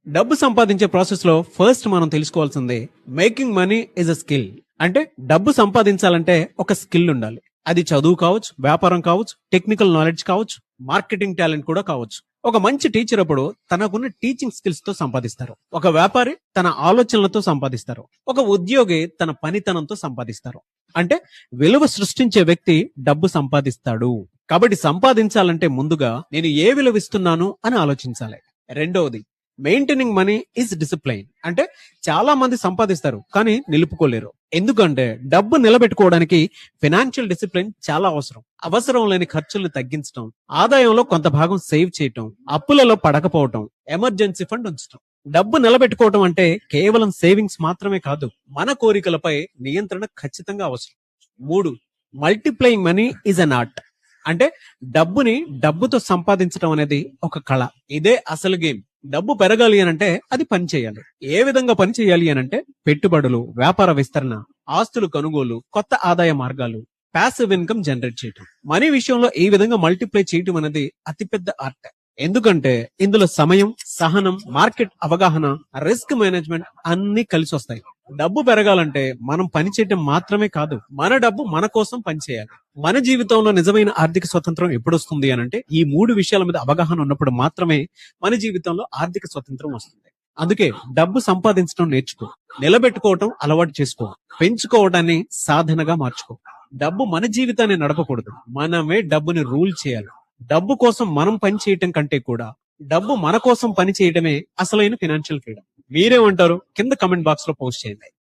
డబ్బు సంపాదించే ప్రాసెస్ లో ఫస్ట్ మనం తెలుసుకోవాల్సింది making money is a skill. అంటే డబ్బు సంపాదించాలంటే ఒక స్కిల్ ఉండాలి. అది చదువు కావచ్చు, వ్యాపారం కావచ్చు, టెక్నికల్ నాలెడ్జ్ కావచ్చు, మార్కెటింగ్ టాలెంట్ కూడా కావచ్చు. ఒక మంచి టీచర్ అప్పుడు తనకున్న టీచింగ్ స్కిల్స్ తో సంపాదిస్తారు. ఒక వ్యాపారి తన ఆలోచనలతో సంపాదిస్తారు. ఒక ఉద్యోగి తన పనితనంతో సంపాదిస్తారు. అంటే విలువ సృష్టించే వ్యక్తి డబ్బు సంపాదిస్తాడు. కాబట్టి సంపాదించాలంటే ముందుగా నేను ఏ విలువ ఇస్తున్నాను అని ఆలోచించాలి. రెండవది, మెయింటైనింగ్ మనీ ఇస్ డిసిప్లైన్. అంటే చాలా మంది సంపాదిస్తారు కానీ నిలుపుకోలేరు. ఎందుకంటే డబ్బు నిలబెట్టుకోవడానికి ఫినాన్షియల్ డిసిప్లిన్ చాలా అవసరం. అవసరం లేని ఖర్చుల్ని తగ్గించడం, ఆదాయంలో కొంత భాగం సేవ్ చేయటం, అప్పులలో పడకపోవటం, ఎమర్జెన్సీ ఫండ్ ఉంచడం. డబ్బు నిలబెట్టుకోవటం అంటే కేవలం సేవింగ్స్ మాత్రమే కాదు, మన కోరికలపై నియంత్రణ ఖచ్చితంగా అవసరం. 3, multiplying money is an art. అంటే డబ్బుతో సంపాదించడం అనేది ఒక కళ. ఇదే అసలు గేమ్. డబ్బు పెరగాలి అనంటే అది పని చేయాలి. ఏ విధంగా పని చేయాలి అనంటే పెట్టుబడులు, వ్యాపార విస్తరణ, ఆస్తులు కొనుగోలు, కొత్త ఆదాయ మార్గాలు, ప్యాసివ్ ఇన్కమ్ జనరేట్ చేయటం. మనీ విషయంలో ఈ విధంగా మల్టిప్లై చేయటం అనేది అతిపెద్ద ఆర్ట్. ఎందుకంటే ఇందులో సమయం, సహనం, మార్కెట్ అవగాహన, రిస్క్ మేనేజ్మెంట్ అన్ని కలిసి వస్తాయి. డబ్బు పెరగాలంటే మనం పని చేయటం మాత్రమే కాదు, మన డబ్బు మన కోసం పని చేయాలి. మన జీవితంలో నిజమైన ఆర్థిక స్వతంత్రం ఎప్పుడు వస్తుంది అనంటే ఈ 3 విషయాల మీద అవగాహన ఉన్నప్పుడు మాత్రమే మన జీవితంలో ఆర్థిక స్వతంత్రం వస్తుంది. అందుకే డబ్బు సంపాదించడం నేర్చుకో, నిలబెట్టుకోవటం అలవాటు చేసుకో, పెంచుకోవటాన్ని సాధనగా మార్చుకో. డబ్బు మన జీవితాన్ని నడపకూడదు, మనమే డబ్బుని రూల్ చేయాలి. డబ్బు కోసం మనం పని చేయటం కంటే కూడా డబ్బు మన కోసం పని చేయడమే అసలైన ఫినాన్షియల్ ఫ్రీడమ్. మీరేమంటారు? కింద కమెంట్ బాక్స్ లో పోస్ట్ చేయండి.